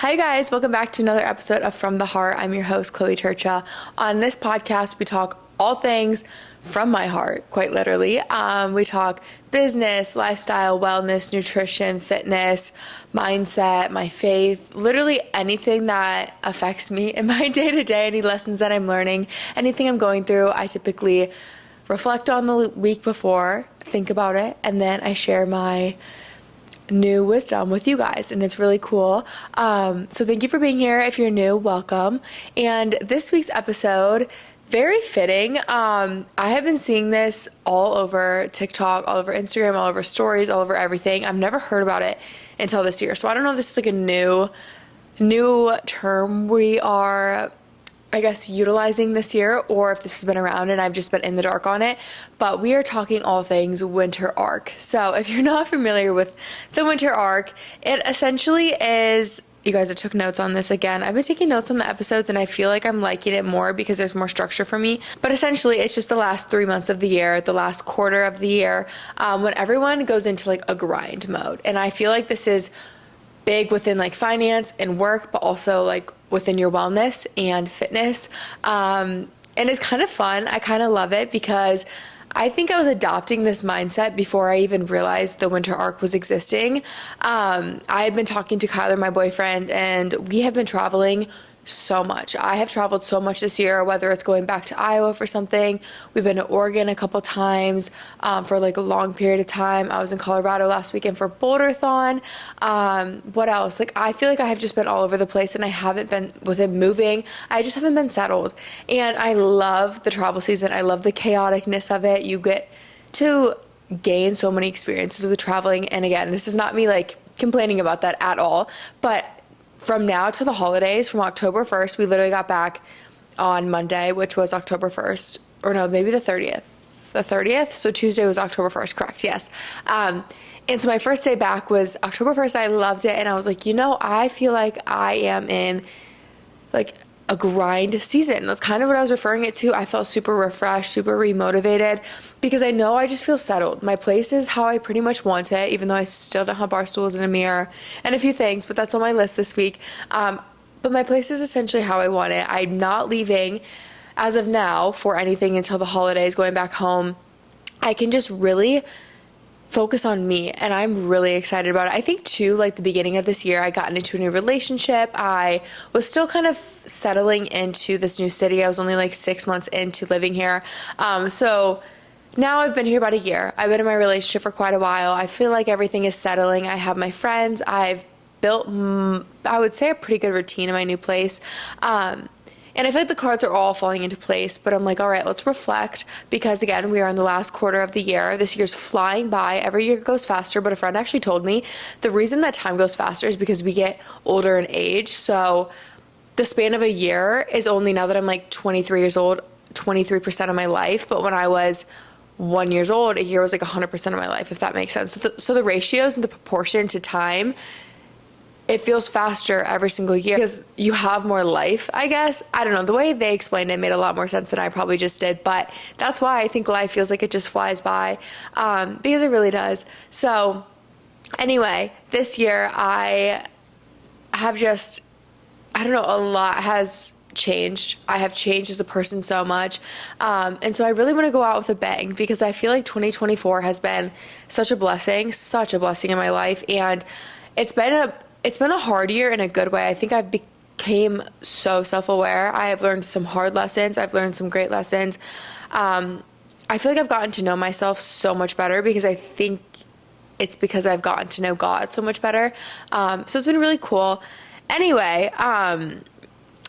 Hi guys, welcome back to another episode of From the Heart. I'm your host, Chloe Trca. On this podcast, we talk all things from my heart, quite literally. We talk business, lifestyle, wellness, nutrition, fitness, mindset, my faith, literally anything that affects me in my day-to-day, any lessons that I'm learning, anything I'm going through. I typically reflect on the week before, think about it, and then I share my new wisdom with you guys, and it's really cool. So thank you for being here. If you're new, welcome. And this week's episode, very fitting. I have been seeing this all over TikTok, all over Instagram, all over stories, all over everything. I've never heard about it until this year. So I don't know if this is like a new term we are, I guess, utilizing this year, or if this has been around and I've just been in the dark on it. But we are talking all things winter arc. So if you're not familiar with the winter arc, it essentially is, you guys, I took notes on this again. I've been taking notes on the episodes and I feel like I'm liking it more because there's more structure for me. But essentially it's just the last 3 months of the year, the last quarter of the year, when everyone goes into like a grind mode. And I feel like this is big within like finance and work, but also like within your wellness and fitness. And it's kind of fun. I kind of love it because I think I was adopting this mindset before I even realized the winter arc was existing. I had been talking to Kyler, my boyfriend, and we have been traveling so much. I have traveled so much this year, whether it's going back to Iowa for something. We've been to Oregon a couple times for like a long period of time. I was in Colorado last weekend for Boulderthon. What else? Like, I feel like I have just been all over the place and I haven't been within moving. I just haven't been settled. And I love the travel season. I love the chaoticness of it. You get to gain so many experiences with traveling. And again, this is not me like complaining about that at all, but from now to the holidays, from October 1st, we literally got back on Monday, which was October 1st, or no, maybe the 30th. The 30th? So Tuesday was October 1st, correct? Yes. And so my first day back was October 1st. I loved it. And I was like, I feel like I am in like a grind season. That's kind of what I was referring it to. I felt super refreshed, super remotivated because I know I just feel settled. My place is how I pretty much want it, even though I still don't have bar stools and a mirror and a few things, but that's on my list this week. But my place is essentially how I want it. I'm not leaving as of now for anything until the holidays, going back home. I can just really focus on me, and I'm really excited about it. I think too, like the beginning of this year, I got into a new relationship. I was still kind of settling into this new city. I was only like 6 months into living here. So now I've been here about a year. I've been in my relationship for quite a while. I feel like everything is settling. I have my friends. I've built, I would say, a pretty good routine in my new place. And I feel like the cards are all falling into place, but I'm like, all right, let's reflect because again, we are in the last quarter of the year. This year's flying by. Every year goes faster, but a friend actually told me the reason that time goes faster is because we get older in age. So the span of a year is only, now that I'm like 23 years old, 23% of my life. But when I was 1 year old, a year was like 100% of my life, if that makes sense. So the ratios and the proportion to time, it feels faster every single year because you have more life, I guess. I don't know. The way they explained it made a lot more sense than I probably just did. But that's why I think life feels like it just flies by because it really does. So anyway, this year I have just, I don't know, a lot has changed. I have changed as a person so much. And so I really want to go out with a bang because I feel like 2024 has been such a blessing in my life. And it's been a hard year in a good way. I think I've became so self-aware. I have learned some hard lessons. I've learned some great lessons. I feel like I've gotten to know myself so much better because I think it's because I've gotten to know God so much better. So it's been really cool. Anyway,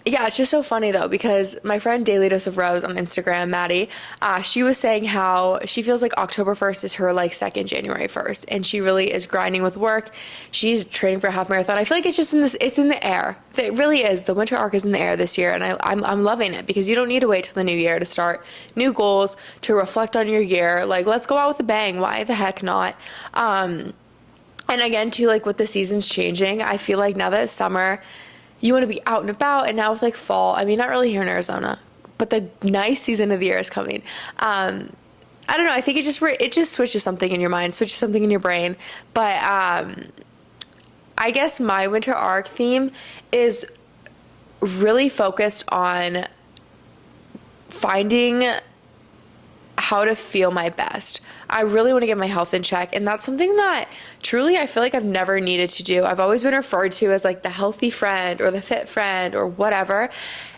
yeah, it's just so funny though, because my friend Daily Dose of Rose on Instagram, Maddie, she was saying how she feels like October 1st is her like second January 1st, and she really is grinding with work. She's training for a half marathon. I feel like it's just it's in the air. It really is. The winter arc is in the air this year, and I'm loving it because you don't need to wait till the new year to start new goals, to reflect on your year. Like, let's go out with a bang. Why the heck not? And again, too, like with the seasons changing, I feel like now that it's summer, you want to be out and about, and now with like fall, I mean, not really here in Arizona, but the nice season of the year is coming. I don't know. I think it just switches something in your mind, switches something in your brain. But I I guess my winter arc theme is really focused on finding how to feel my best. I really want to get my health in check. And that's something that truly I feel like I've never needed to do. I've always been referred to as like the healthy friend or the fit friend or whatever.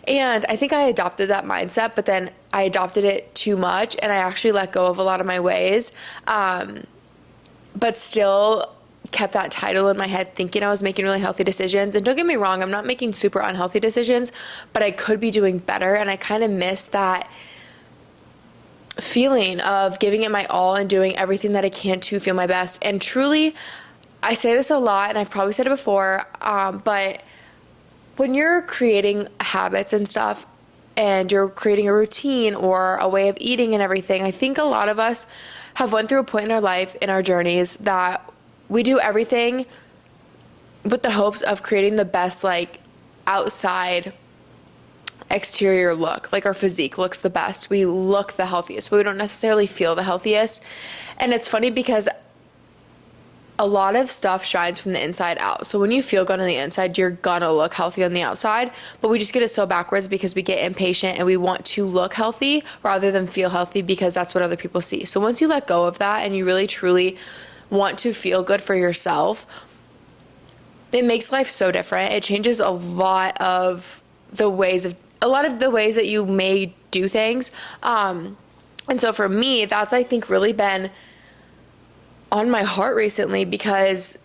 And I think I adopted that mindset, but then I adopted it too much and I actually let go of a lot of my ways. But still kept that title in my head thinking I was making really healthy decisions. And don't get me wrong, I'm not making super unhealthy decisions, but I could be doing better. And I kind of miss that feeling of giving it my all and doing everything that I can to feel my best. And truly, I say this a lot, and I've probably said it before, but when you're creating habits and stuff, and you're creating a routine or a way of eating and everything, I think a lot of us have went through a point in our life, in our journeys, that we do everything with the hopes of creating the best, like, outside exterior look. Like, our physique looks the best. We look the healthiest, but we don't necessarily feel the healthiest. And it's funny because a lot of stuff shines from the inside out. So when you feel good on the inside, you're gonna look healthy on the outside. But we just get it so backwards because we get impatient and we want to look healthy rather than feel healthy because that's what other people see. So once you let go of that and you really truly want to feel good for yourself, it makes life so different. It changes a lot of the ways that you may do things. And so for me, that's, I think, really been on my heart recently because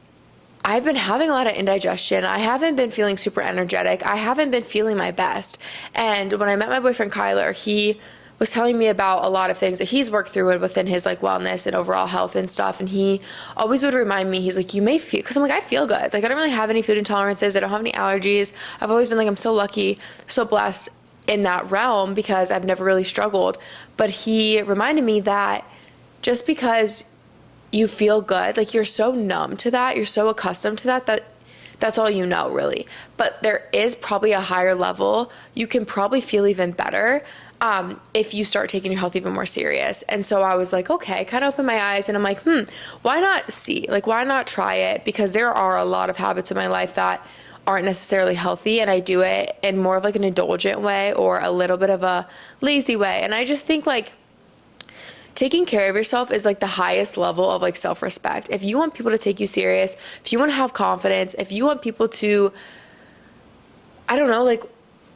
I've been having a lot of indigestion. I haven't been feeling super energetic. I haven't been feeling my best. And when I met my boyfriend Kyler, he was telling me about a lot of things that he's worked through within his like wellness and overall health and stuff. And he always would remind me, he's like, you may feel, because I'm like, I feel good. Like, I don't really have any food intolerances. I don't have any allergies. I've always been like, I'm so lucky, so blessed in that realm because I've never really struggled. But he reminded me that just because you feel good, like, you're so numb to that, you're so accustomed to that that's all you know, really. But there is probably a higher level. You can probably feel even better if you start taking your health even more serious. And so I was like, okay, kind of open my eyes, and I'm like, why not see? Like, why not try it? Because there are a lot of habits in my life that aren't necessarily healthy, and I do it in more of like an indulgent way or a little bit of a lazy way. And I just think, like, taking care of yourself is like the highest level of like self-respect. If you want people to take you serious, if you want to have confidence, if you want people to, I don't know, like,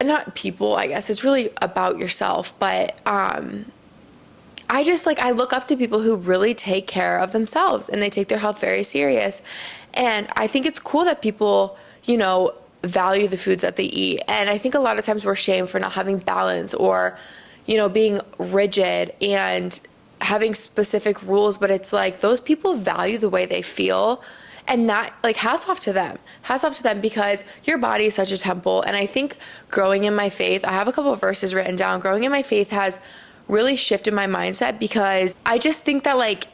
not people, I guess it's really about yourself, but I just, like, I look up to people who really take care of themselves and they take their health very serious. And I think it's cool that people, you know, value the foods that they eat. And I think a lot of times we're shamed for not having balance or, you know, being rigid and having specific rules, but it's like those people value the way they feel, and that, like, hats off to them because your body is such a temple. And I think growing in my faith, I have a couple of verses written down. Growing in my faith has really shifted my mindset because I just think that, like,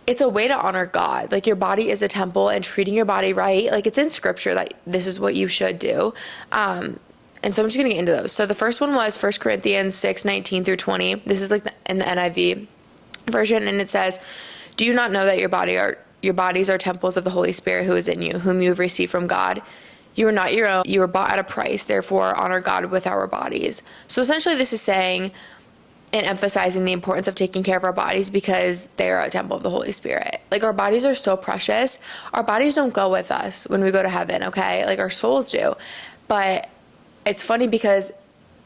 it's a way to honor God. Like, your body is a temple, and treating your body right, like, it's in scripture that this is what you should do. And so I'm just gonna get into those. So the first one was 1 Corinthians 6:19 through 20. This is like in the NIV version, and it says, do you not know that your bodies are temples of the Holy Spirit who is in you, whom you have received from God? You are not your own. You were bought at a price. Therefore, honor God with our bodies. So essentially, this is saying and emphasizing the importance of taking care of our bodies because they are a temple of the Holy Spirit. Like, our bodies are so precious. Our bodies don't go with us when we go to heaven, okay? Like, our souls do. But it's funny because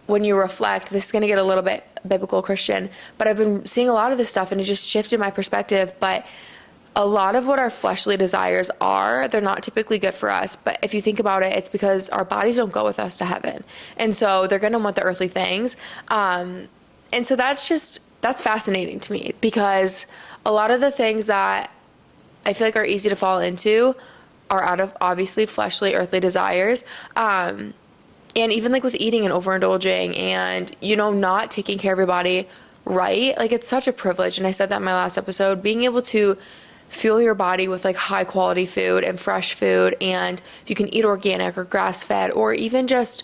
when you reflect, this is going to get a little bit biblical Christian, but I've been seeing a lot of this stuff and it just shifted my perspective. But a lot of what our fleshly desires are, they're not typically good for us. But if you think about it, it's because our bodies don't go with us to heaven. And so they're going to want the earthly things. And so that's fascinating to me because a lot of the things that I feel like are easy to fall into are out of obviously fleshly, earthly desires. And even like with eating and overindulging and, you know, not taking care of your body right, like, it's such a privilege. And I said that in my last episode, being able to fuel your body with like high quality food and fresh food. And if you can eat organic or grass fed or even just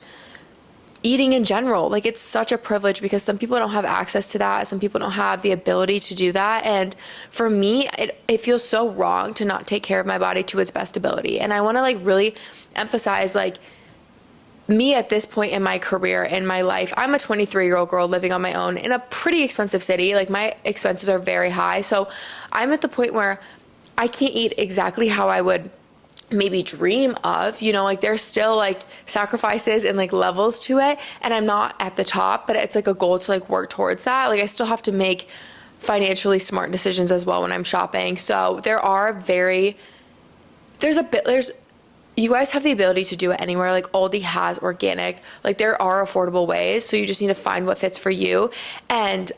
eating in general. Like, it's such a privilege because some people don't have access to that. Some people don't have the ability to do that. And for me, it feels so wrong to not take care of my body to its best ability. And I want to like really emphasize like me at this point in my career, in my life. I'm a 23-year-old girl living on my own in a pretty expensive city. Like, my expenses are very high. So I'm at the point where I can't eat exactly how I would maybe dream of, you know, like there's still like sacrifices and like levels to it, and I'm not at the top, but it's like a goal to like work towards that. Like, I still have to make financially smart decisions as well when I'm shopping. So you guys have the ability to do it anywhere. Like, Aldi has organic, like there are affordable ways. So you just need to find what fits for you. And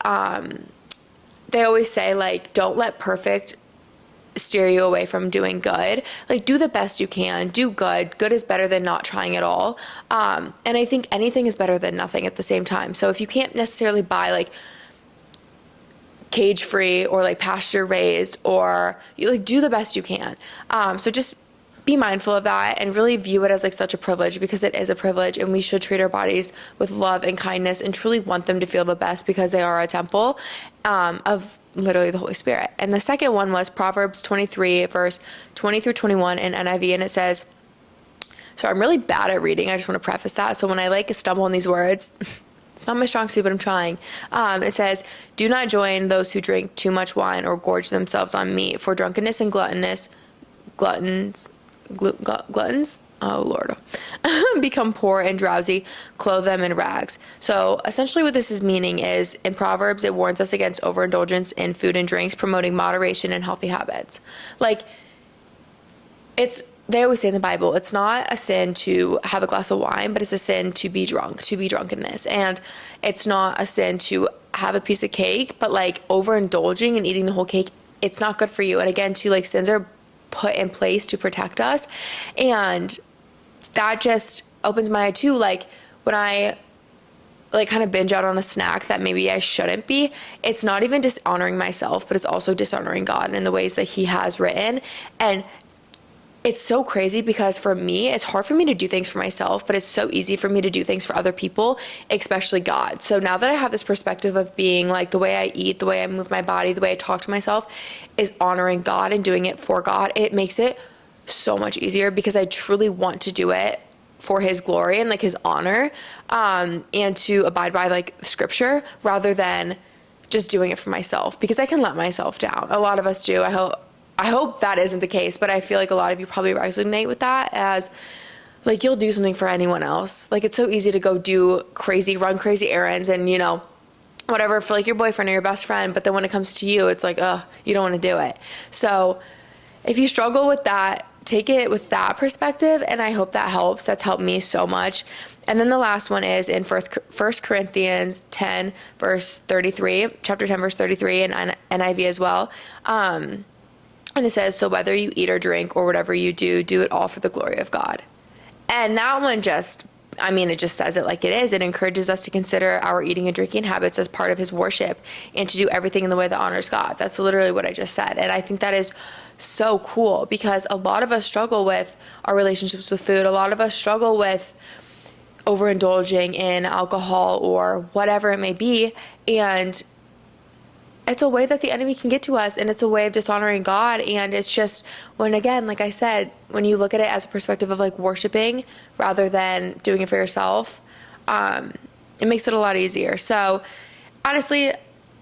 they always say like, don't let perfect steer you away from doing good. Like, do the best you can, do good. Good is better than not trying at all. And I think anything is better than nothing at the same time. So if you can't necessarily buy like cage free or like pasture raised, or you like, do the best you can. So just be mindful of that and really view it as like such a privilege, because it is a privilege, and we should treat our bodies with love and kindness and truly want them to feel the best, because they are a temple of literally the Holy Spirit. And the second one was Proverbs 23 verse 20 through 21 in NIV. And it says, so I'm really bad at reading. I just want to preface that. So when I like stumble on these words, it's not my strong suit, but I'm trying. It says, do not join those who drink too much wine or gorge themselves on meat, for drunkenness and gluttons, oh Lord, become poor and drowsy, clothe them in rags. So essentially what this is meaning is, in Proverbs, it warns us against overindulgence in food and drinks, promoting moderation and healthy habits. Like, they always say in the Bible, it's not a sin to have a glass of wine, but it's a sin to be drunk, to be drunkenness. And it's not a sin to have a piece of cake, but like overindulging and eating the whole cake, it's not good for you. And again, too, like, sins are put in place to protect us. And that just opens my eye too. Like, when I like kind of binge out on a snack that maybe I shouldn't be, it's not even dishonoring myself, but it's also dishonoring God in the ways that He has written. And it's so crazy, because for me, it's hard for me to do things for myself, but it's so easy for me to do things for other people, especially God. So now that I have this perspective of being like, the way I eat, the way I move my body, the way I talk to myself is honoring God and doing it for God, it makes it so much easier, because I truly want to do it for His glory and like His honor, and to abide by like scripture, rather than just doing it for myself, because I can let myself down. A lot of us do. I hope that isn't the case, but I feel like a lot of you probably resonate with that, as like, you'll do something for anyone else. Like, it's so easy to go run crazy errands and, you know, whatever for like your boyfriend or your best friend. But then when it comes to you, it's like, you don't want to do it. So if you struggle with that, take it with that perspective. And I hope that helps. That's helped me so much. And then the last one is in 1 Corinthians 10, verse 33, chapter 10, verse 33, and NIV as well. And it says, so whether you eat or drink or whatever you do, do it all for the glory of God. And that one it just says it like it is. It encourages us to consider our eating and drinking habits as part of His worship, and to do everything in the way that honors God. That's literally what I just said. And I think that is so cool, because a lot of us struggle with our relationships with food. A lot of us struggle with overindulging in alcohol or whatever it may be. And it's a way that the enemy can get to us, and it's a way of dishonoring God. And it's just, when, again, like I said, when you look at it as a perspective of like worshiping rather than doing it for yourself, it makes it a lot easier. So honestly,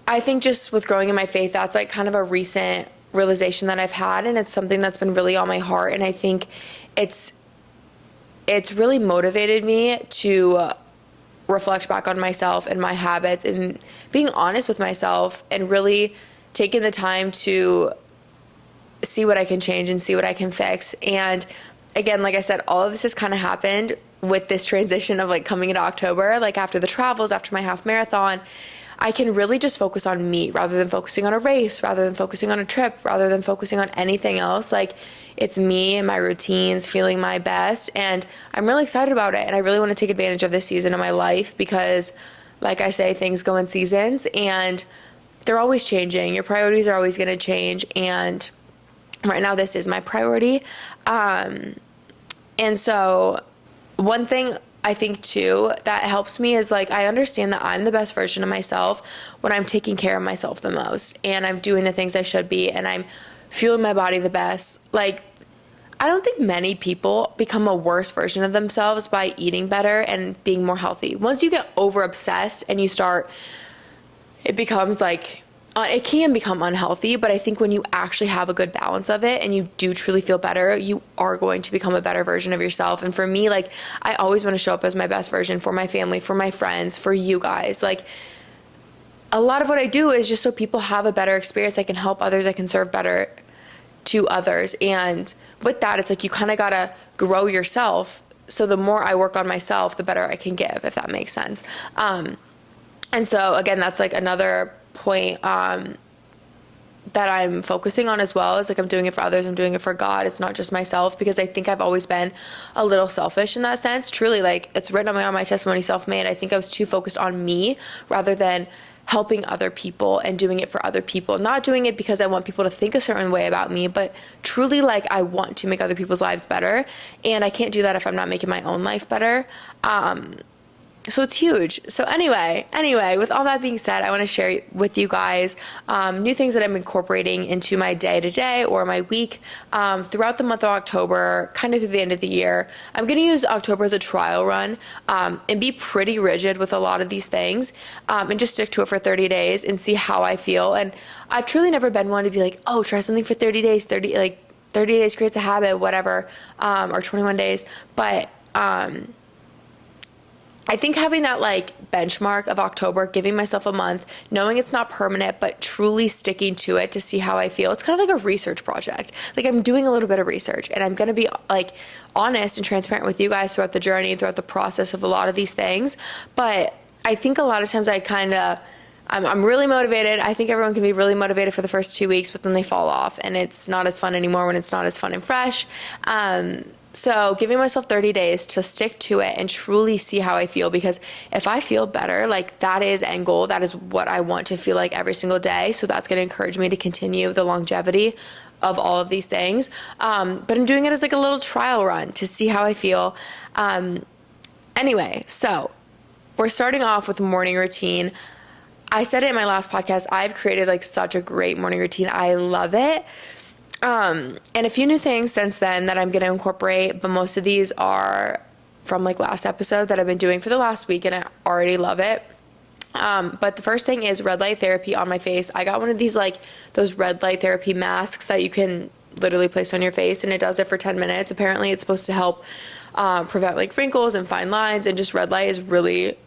I think just with growing in my faith, that's like kind of a recent realization that I've had, and it's something that's been really on my heart. And I think it's really motivated me to reflect back on myself and my habits, and being honest with myself, and really taking the time to see what I can change and see what I can fix. And again, like I said, all of this has kind of happened with this transition of like coming into October, like after the travels, after my half marathon. I can really just focus on me, rather than focusing on a race, rather than focusing on a trip, rather than focusing on anything else. Like, it's me and my routines, feeling my best. And I'm really excited about it. And I really want to take advantage of this season of my life, because like I say, things go in seasons and they're always changing. Your priorities are always going to change. And right now this is my priority. And so one thing I think too, that helps me is like, I understand that I'm the best version of myself when I'm taking care of myself the most and I'm doing the things I should be and I'm fueling my body the best. Like, I don't think many people become a worse version of themselves by eating better and being more healthy. Once you get over obsessed and you start, it becomes like, it can become unhealthy, but I think when you actually have a good balance of it and you do truly feel better, you are going to become a better version of yourself. And for me, like, I always want to show up as my best version for my family, for my friends, for you guys. Like, a lot of what I do is just so people have a better experience. I can help others. I can serve better to others. And with that, it's like you kind of got to grow yourself. So the more I work on myself, the better I can give, if that makes sense. And so again, that's like another point that I'm focusing on as well. Is like, I'm doing it for others, I'm doing it for God. It's not just myself, because I think I've always been a little selfish in that sense. Truly, like, it's written on my testimony, self-made. I think I was too focused on me rather than helping other people and doing it for other people. Not doing it because I want people to think a certain way about me, but truly, like, I want to make other people's lives better. And I can't do that if I'm not making my own life better. So it's huge. So anyway, with all that being said, I want to share with you guys new things that I'm incorporating into my day-to-day or my week throughout the month of October, kind of through the end of the year. I'm going to use October as a trial run and be pretty rigid with a lot of these things and just stick to it for 30 days and see how I feel. And I've truly never been one to be like, oh, try something for 30 days, 30 days creates a habit, whatever, or 21 days. But I think having that like benchmark of October, giving myself a month, knowing it's not permanent, but truly sticking to it to see how I feel. It's kind of like a research project. Like, I'm doing a little bit of research, and I'm going to be like honest and transparent with you guys throughout the journey, throughout the process of a lot of these things. But I think a lot of times I'm really motivated. I think everyone can be really motivated for the first 2 weeks, but then they fall off and it's not as fun anymore when it's not as fun and fresh. So giving myself 30 days to stick to it and truly see how I feel, because if I feel better, like, that is end goal. That is what I want to feel like every single day. So that's going to encourage me to continue the longevity of all of these things. But I'm doing it as like a little trial run to see how I feel. Anyway, so we're starting off with morning routine. I said it in my last podcast, I've created like such a great morning routine. I love it. And a few new things since then that I'm going to incorporate, but most of these are from like last episode that I've been doing for the last week, and I already love it. But the first thing is red light therapy on my face. I got one of these, like, those red light therapy masks that you can literally place on your face, and it does it for 10 minutes. Apparently it's supposed to help prevent like wrinkles and fine lines, and just red light is really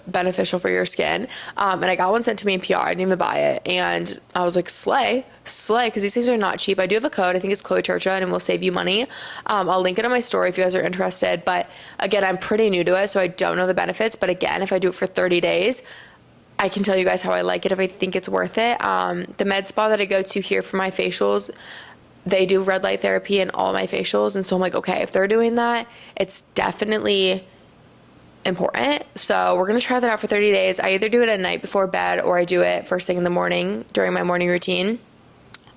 beneficial for your skin. And I got one sent to me in PR. I didn't even buy it. And I was like, slay, because these things are not cheap. I do have a code. I think it's Trca, and it will save you money. I'll link it on my story if you guys are interested. But again, I'm pretty new to it, so I don't know the benefits. But again, if I do it for 30 days, I can tell you guys how I like it, if I think it's worth it. The med spa that I go to here for my facials, they do red light therapy in all my facials. And so I'm like, okay, if they're doing that, it's definitely important. So we're going to try that out for 30 days. I either do it at night before bed, or I do it first thing in the morning during my morning routine.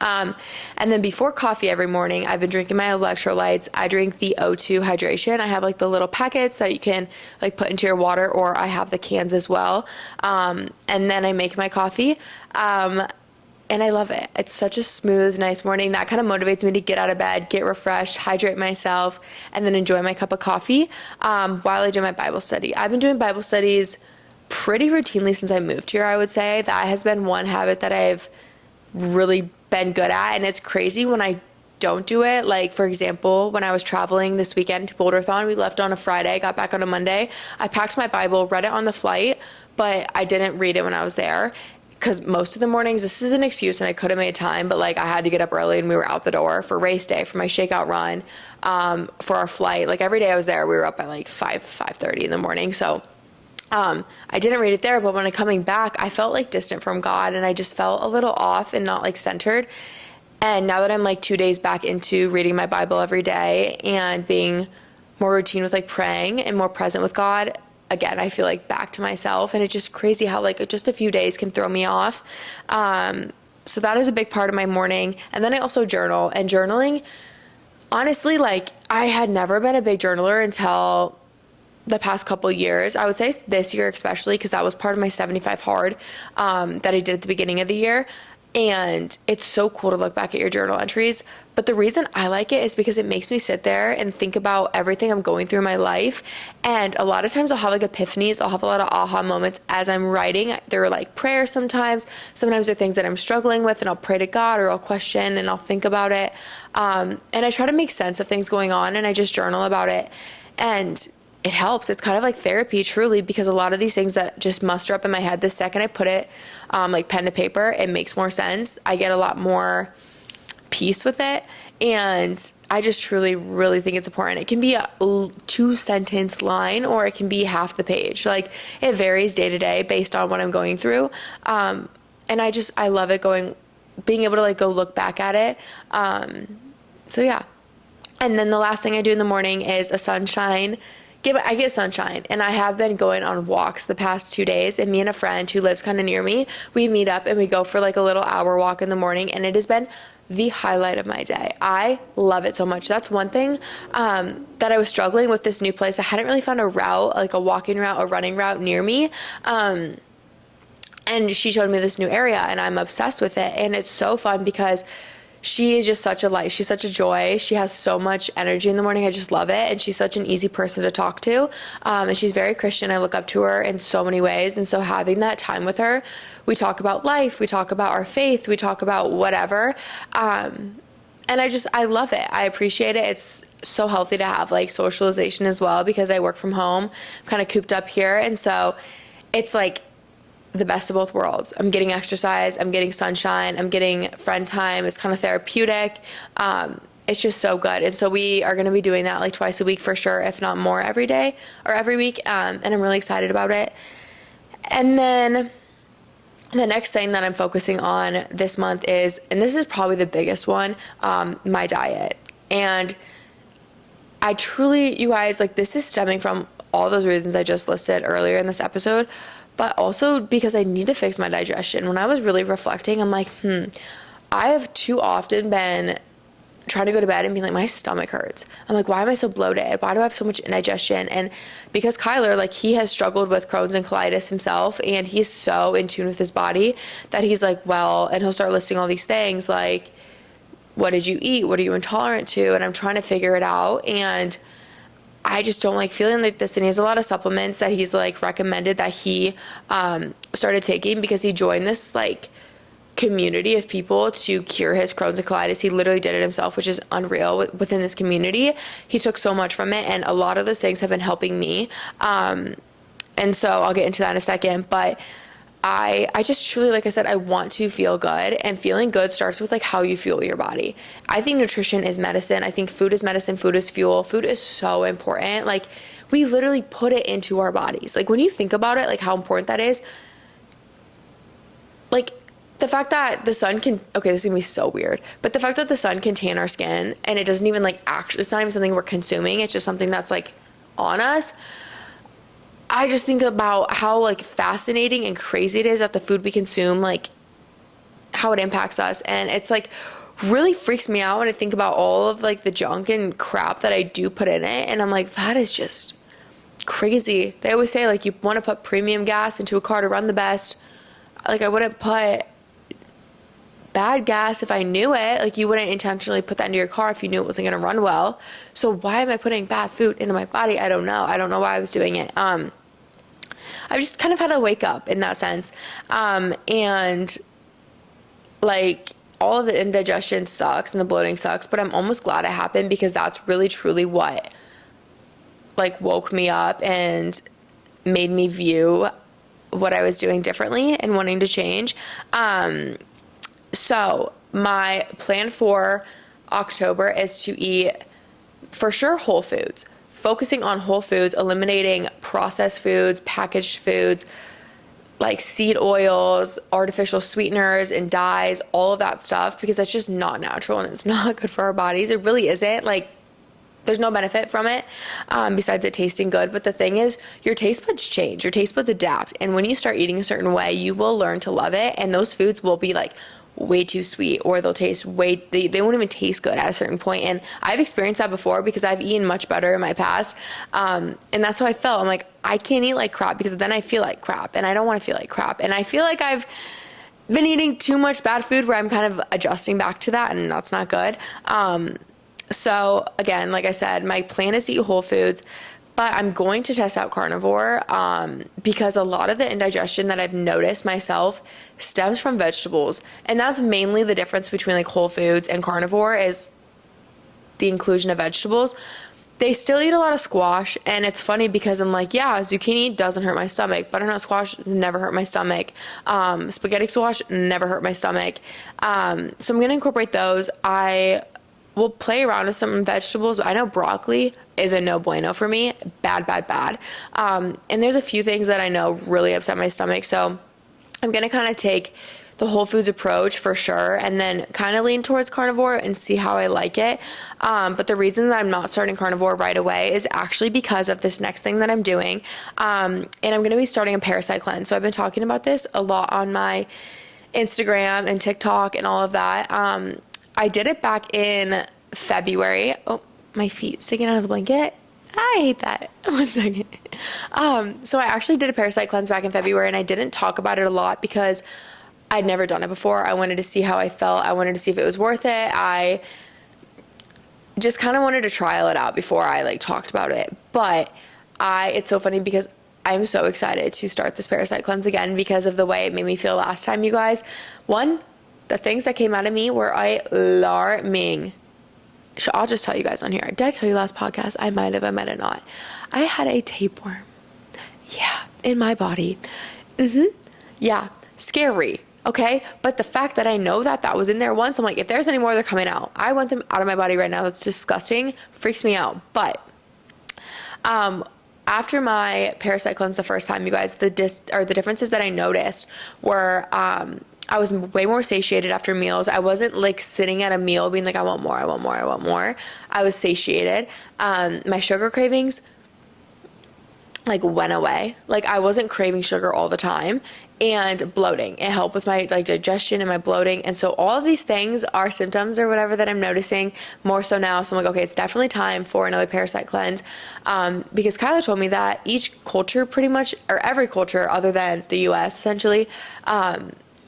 And then before coffee every morning, I've been drinking my electrolytes. I drink the O2 hydration. I have like the little packets that you can like put into your water, or I have the cans as well. And then I make my coffee. And I love it. It's such a smooth, nice morning. That kind of motivates me to get out of bed, get refreshed, hydrate myself, and then enjoy my cup of coffee while I do my Bible study. I've been doing Bible studies pretty routinely since I moved here, I would say. That has been one habit that I've really been good at, and it's crazy when I don't do it. Like, for example, when I was traveling this weekend to Boulderthon, we left on a Friday, got back on a Monday. I packed my Bible, read it on the flight, but I didn't read it when I was there. Because most of the mornings, this is an excuse and I could have made time, but like I had to get up early and we were out the door for race day, for my shakeout run, for our flight. Like every day I was there, we were up at like 5:30 in the morning. So I didn't read it there, but when I'm coming back, I felt like distant from God, and I just felt a little off and not like centered. And now that I'm like 2 days back into reading my Bible every day and being more routine with like praying and more present with God, again, I feel like back to myself. And it's just crazy how like just a few days can throw me off. So that is a big part of my morning. And then I also journal. And journaling, honestly, like I had never been a big journaler until the past couple years. I would say this year especially, because that was part of my 75 hard that I did at the beginning of the year. And it's so cool to look back at your journal entries. But the reason I like it is because it makes me sit there and think about everything I'm going through in my life. And a lot of times I'll have like epiphanies. I'll have a lot of aha moments as I'm writing. They're like prayers sometimes. Sometimes they're things that I'm struggling with, and I'll pray to God, or I'll question and I'll think about it. And I try to make sense of things going on, and I just journal about it. And it helps. It's kind of like therapy, truly, because a lot of these things that just muster up in my head, the second I put it like pen to paper, it makes more sense. I get a lot more peace with it. And I just truly, really think it's important. It can be a 2-sentence line, or it can be half the page. Like, it varies day to day based on what I'm going through. And I love it being able to like go look back at it. So yeah. And then the last thing I do in the morning is a sunshine. I get sunshine, and I have been going on walks the past 2 days, and me and a friend who lives kind of near me, we meet up and we go for like a little hour walk in the morning, and it has been the highlight of my day. I love it so much. That's one thing that I was struggling with this new place. I hadn't really found a route, like a walking route, a running route near me. And she showed me this new area, and I'm obsessed with it. And it's so fun because she is just such a light. She's such a joy. She has so much energy in the morning. I just love it. And she's such an easy person to talk to. And she's very Christian. I look up to her in so many ways. And so having that time with her, we talk about life. We talk about our faith. We talk about whatever. And I love it. I appreciate it. It's so healthy to have like socialization as well, because I work from home. I'm kind of cooped up here. And so it's like the best of both worlds. I'm getting exercise, I'm getting sunshine, I'm getting friend time. It's kind of therapeutic. It's just so good. And so we are going to be doing that like twice a week for sure, if not more every day or every week. And I'm really excited about it. And then the next thing that I'm focusing on this month is, and this is probably the biggest one, my diet. And I truly, you guys, like, this is stemming from all those reasons I just listed earlier in this episode, but also because I need to fix my digestion. When I was really reflecting, I'm like, I have too often been trying to go to bed and being like, my stomach hurts. I'm like, why am I so bloated? Why do I have so much indigestion? And because Kyler, like, he has struggled with Crohn's and colitis himself, and he's so in tune with his body that he's like, well, and he'll start listing all these things like, what did you eat? What are you intolerant to? And I'm trying to figure it out. And I just don't like feeling like this. And he has a lot of supplements that he's like recommended that he started taking, because he joined this like community of people to cure his Crohn's and colitis. He literally did it himself, which is unreal within this community. He took so much from it, and a lot of those things have been helping me. And so I'll get into that in a second, but I just truly, like I said, I want to feel good, and feeling good starts with like how you fuel your body. I think nutrition is medicine. I think food is medicine. Food is fuel. Food is so important. Like, we literally put it into our bodies. Like, when you think about it, like how important that is, like the fact that the sun can, okay, this is gonna be so weird, but the fact that the sun can tan our skin, and it doesn't even like actually, it's not even something we're consuming. It's just something that's like on us. I just think about how like fascinating and crazy it is that the food we consume, like how it impacts us. And it's like really freaks me out when I think about all of like the junk and crap that I do put in it. And I'm like, that is just crazy. They always say like, you want to put premium gas into a car to run the best. Like, I wouldn't put bad gas if I knew it. Like, you wouldn't intentionally put that into your car if you knew it wasn't going to run well. So why am I putting bad food into my body? I don't know. I don't know why I was doing it. I've just kind of had to wake up in that sense. And like, all of the indigestion sucks and the bloating sucks, but I'm almost glad it happened, because that's really truly what like woke me up and made me view what I was doing differently and wanting to change. So my plan for October is to eat for sure whole foods, focusing on whole foods, eliminating processed foods, packaged foods, like seed oils, artificial sweeteners and dyes, all of that stuff, because that's just not natural and it's not good for our bodies. It really isn't. Like, there's no benefit from it besides it tasting good. But the thing is, your taste buds change, your taste buds adapt. And when you start eating a certain way, you will learn to love it. And those foods will be like way too sweet, or they'll taste they won't even taste good at a certain point. And I've experienced that before because I've eaten much better in my past. And that's how I felt. I'm like, I can't eat like crap because then I feel like crap, and I don't want to feel like crap. And I feel like I've been eating too much bad food where I'm kind of adjusting back to that, and that's not good. So again, like I said, my plan is to eat whole foods, but I'm going to test out carnivore because a lot of the indigestion that I've noticed myself stems from vegetables. And that's mainly the difference between like whole foods and carnivore, is the inclusion of vegetables. They still eat a lot of squash, and it's funny because I'm like, yeah, zucchini doesn't hurt my stomach. Butternut squash has never hurt my stomach. Spaghetti squash never hurt my stomach. So I'm going to incorporate those. I will play around with some vegetables. I know broccoli is a no bueno for me. Bad, bad, bad. And there's a few things that I know really upset my stomach. So I'm going to kind of take the whole foods approach for sure, and then kind of lean towards carnivore and see how I like it. But the reason that I'm not starting carnivore right away is actually because of this next thing that I'm doing. And I'm going to be starting a parasite cleanse. So I've been talking about this a lot on my Instagram and TikTok and all of that. I did it back in February. Oh, my feet sticking out of the blanket. I hate that. One second. So I actually did a parasite cleanse back in February, and I didn't talk about it a lot because I'd never done it before. I wanted to see how I felt. I wanted to see if it was worth it. I just kind of wanted to trial it out before I like talked about it. But it's so funny because I'm so excited to start this parasite cleanse again because of the way it made me feel last time, you guys. One, the things that came out of me were alarming. I'll just tell you guys on here. Did I tell you last podcast? I might have, I might have not. I had a tapeworm. Yeah, in my body. Yeah, scary. Okay, but the fact that I know that was in there once, I'm like, if there's any more, they're coming out. I want them out of my body right now. That's disgusting. Freaks me out. But after my parasite cleanse the first time, you guys, the differences that I noticed were I was way more satiated after meals. I wasn't like sitting at a meal being like, I want more, I want more, I want more. I was satiated. My sugar cravings like went away. Like I wasn't craving sugar all the time. And bloating, it helped with my like digestion and my bloating. And so all of these things are symptoms or whatever that I'm noticing more so now. So I'm like, okay, it's definitely time for another parasite cleanse. Because Kyla told me that each culture pretty much, or every culture other than the US essentially,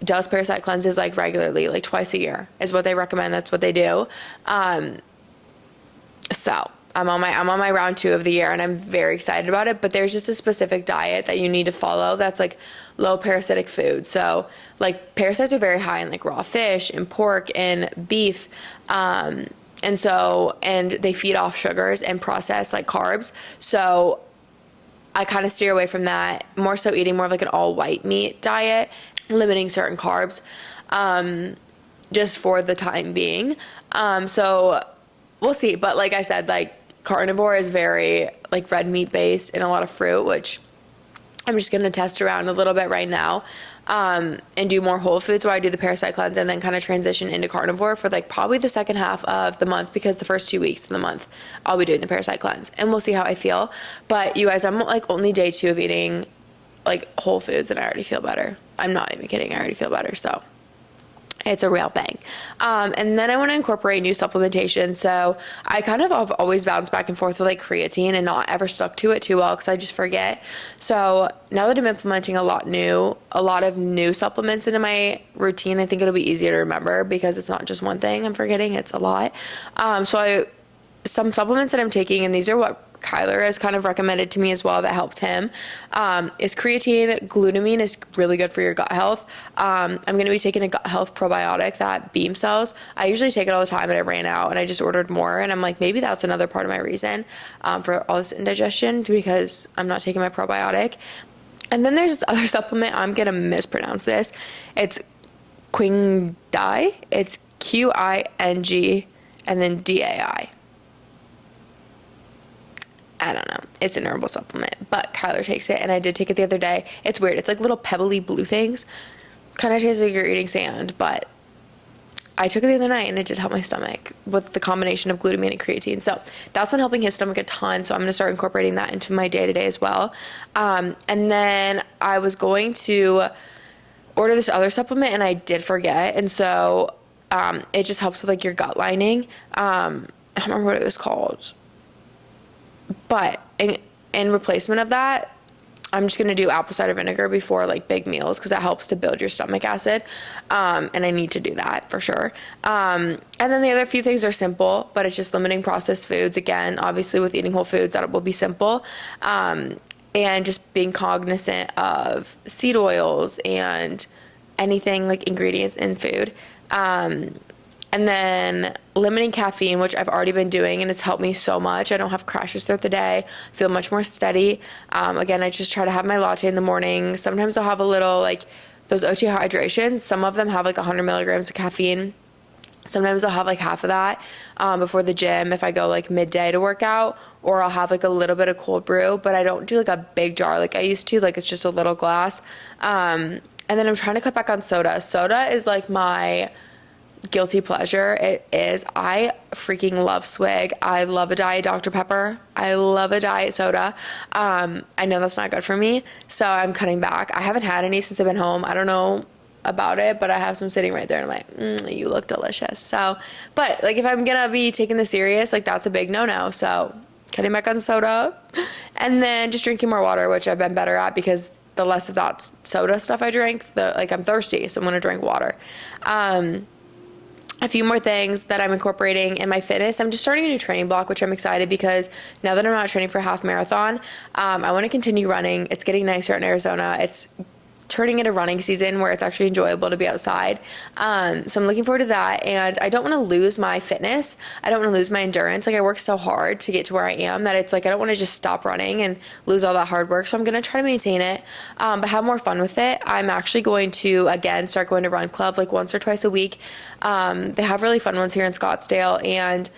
does parasite cleanses like regularly, like twice a year is what they recommend. That's what they do. So I'm on my round 2 of the year, and I'm very excited about it. But there's just a specific diet that you need to follow that's like low parasitic food. So like parasites are very high in like raw fish and pork and beef. And they feed off sugars and processed like carbs. So I kind of steer away from that, more so eating more of like an all white meat diet, limiting certain carbs, just for the time being. So we'll see. But like I said, like carnivore is very like red meat based and a lot of fruit, which I'm just going to test around a little bit right now, and do more whole foods while I do the parasite cleanse, and then kind of transition into carnivore for like probably the second half of the month, because the first 2 weeks of the month I'll be doing the parasite cleanse, and we'll see how I feel. But you guys, I'm like only day 2 of eating like whole foods, and I already feel better. I'm not even kidding. I already feel better. So it's a real thing. And then I want to incorporate new supplementation. So I kind of have always bounced back and forth with like creatine and not ever stuck to it too well because I just forget. So now that I'm implementing a lot of new supplements into my routine, I think it'll be easier to remember because it's not just one thing I'm forgetting, it's a lot. Some supplements that I'm taking, and these are what Kyler has kind of recommended to me as well that helped him, is creatine. Glutamine is really good for your gut health. I'm going to be taking a gut health probiotic that Beam sells. I usually take it all the time, but I ran out and I just ordered more, and I'm like, maybe that's another part of my reason for all this indigestion, because I'm not taking my probiotic. And then there's this other supplement, I'm going to mispronounce this. It's Quingdai. It's Qing and then Dai. I don't know. It's an herbal supplement, but Kyler takes it, and I did take it the other day. It's weird. It's like little pebbly blue things. Kind of tastes like you're eating sand, but I took it the other night, and it did help my stomach with the combination of glutamine and creatine. So that's been helping his stomach a ton, so I'm going to start incorporating that into my day-to-day as well. And then I was going to order this other supplement and I did forget. And so it just helps with like your gut lining. I don't remember what it was called. But in replacement of that, I'm just going to do apple cider vinegar before like big meals because that helps to build your stomach acid. And I need to do that for sure. And then the other few things are simple, but it's just limiting processed foods. Again, obviously with eating whole foods, that will be simple. And just being cognizant of seed oils and anything like ingredients in food. And then limiting caffeine, which I've already been doing, and it's helped me so much. I don't have crashes throughout the day. I feel much more steady. Again, I just try to have my latte in the morning. Sometimes I'll have a little, like, those OT hydrations. Some of them have, like, 100 milligrams of caffeine. Sometimes I'll have, like, half of that before the gym if I go, like, midday to work out. Or I'll have, like, a little bit of cold brew. But I don't do, like, a big jar like I used to. Like, it's just a little glass. And then I'm trying to cut back on soda. Soda is, like, my guilty pleasure. It is. I freaking love Swig. I love a Diet Dr. Pepper. I love a diet soda. I know that's not good for me, so I'm cutting back. I haven't had any since I've been home. I don't know about it, but I have some sitting right there and I'm like, you look delicious. So, but like if I'm gonna be taking this serious, like that's a big no-no. So cutting back on soda and then just drinking more water, which I've been better at because the less of that soda stuff I drink, I'm thirsty, so I'm gonna drink water. A few more things that I'm incorporating in my fitness. I'm just starting a new training block, which I'm excited because now that I'm not training for a half marathon, I want to continue running. It's getting nicer in Arizona. It's turning into running season where it's actually enjoyable to be outside. So I'm looking forward to that. And I don't want to lose my fitness. I don't want to lose my endurance. Like I work so hard to get to where I am that it's like, I don't want to just stop running and lose all that hard work. So I'm going to try to maintain it, but have more fun with it. I'm actually going to, again, start going to run club like once or twice a week. They have really fun ones here in Scottsdale and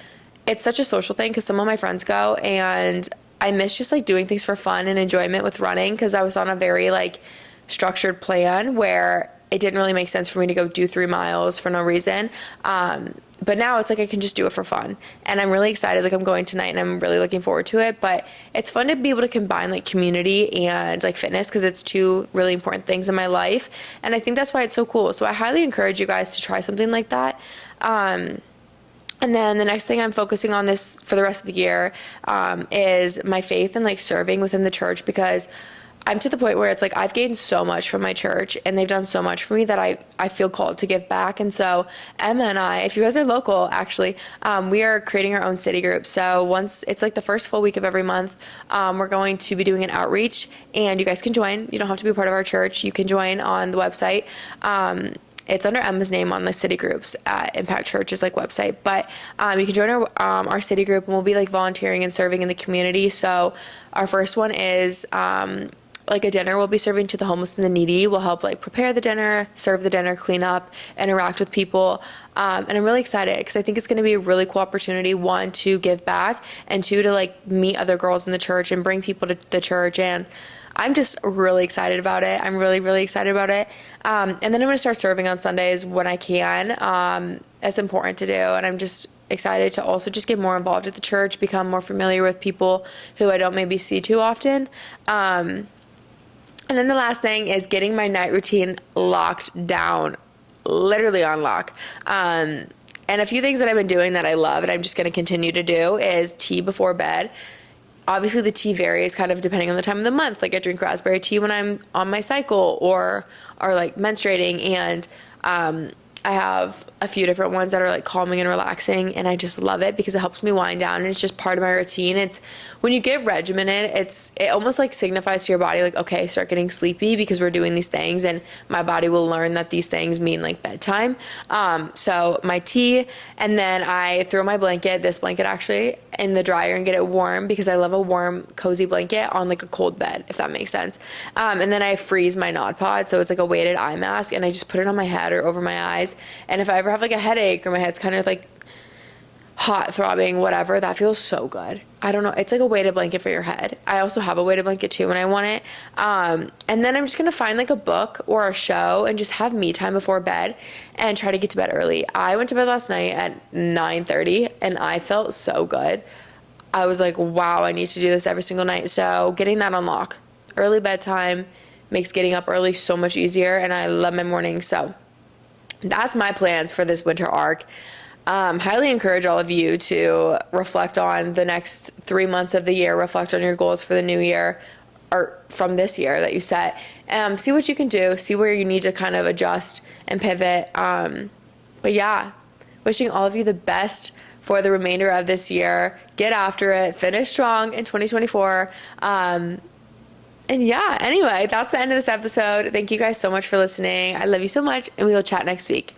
it's such a social thing because some of my friends go and I miss just like doing things for fun and enjoyment with running because I was on a very like structured plan where it didn't really make sense for me to go do 3 miles for no reason. But now it's like I can just do it for fun. And I'm really excited. Like I'm going tonight and I'm really looking forward to it. But it's fun to be able to combine like community and like fitness because it's two really important things in my life. And I think that's why it's so cool. So I highly encourage you guys to try something like that. And then the next thing I'm focusing on this for the rest of the year is my faith and like serving within the church because I'm to the point where it's like I've gained so much from my church and they've done so much for me that I feel called to give back. And so Emma and I, if you guys are local, actually, we are creating our own city group. So once it's like the first full week of every month, we're going to be doing an outreach and you guys can join. You don't have to be part of our church. You can join on the website. It's under Emma's name on the city groups at Impact Church's like website, but you can join our city group and we'll be like volunteering and serving in the community. So our first one is like a dinner we'll be serving to the homeless and the needy. We'll help like prepare the dinner, serve the dinner, clean up, interact with people. And I'm really excited because I think it's going to be a really cool opportunity, one, to give back and two, to like meet other girls in the church and bring people to the church. And I'm just really excited about it. I'm really, really excited about it. And then I'm going to start serving on Sundays when I can. It's important to do. And I'm just excited to also just get more involved at the church, become more familiar with people who I don't maybe see too often. And then the last thing is getting my night routine locked down, literally on lock. And a few things that I've been doing that I love and I'm just going to continue to do is tea before bed. Obviously the tea varies kind of depending on the time of the month. Like I drink raspberry tea when I'm on my cycle or like menstruating, and I have a few different ones that are like calming and relaxing, and I just love it because it helps me wind down and it's just part of my routine. It's when you get regimented, it almost like signifies to your body like, okay, start getting sleepy because we're doing these things, and my body will learn that these things mean like bedtime. So my tea, and then I throw my this blanket actually in the dryer and get it warm because I love a warm cozy blanket on like a cold bed, if that makes sense. And then I freeze my Nod Pod, so it's like a weighted eye mask, and I just put it on my head or over my eyes. And if I ever have like a headache or my head's kind of like hot, throbbing, whatever, that feels so good. I don't know. It's like a weighted blanket for your head. I also have a weighted blanket too when I want it. And then I'm just going to find like a book or a show and just have me time before bed and try to get to bed early. I went to bed last night at 9:30 and I felt so good. I was like, wow, I need to do this every single night. So getting that on lock, early bedtime, makes getting up early so much easier, and I love my mornings. So that's my plans for this winter arc. Highly encourage all of you to reflect on the next 3 months of the year, reflect on your goals for the new year, or from this year that you set. See what you can do, see where you need to kind of adjust and pivot. But yeah, wishing all of you the best for the remainder of this year. Get after it, finish strong in 2024. And yeah, anyway, that's the end of this episode. Thank you guys so much for listening. I love you so much, and we will chat next week.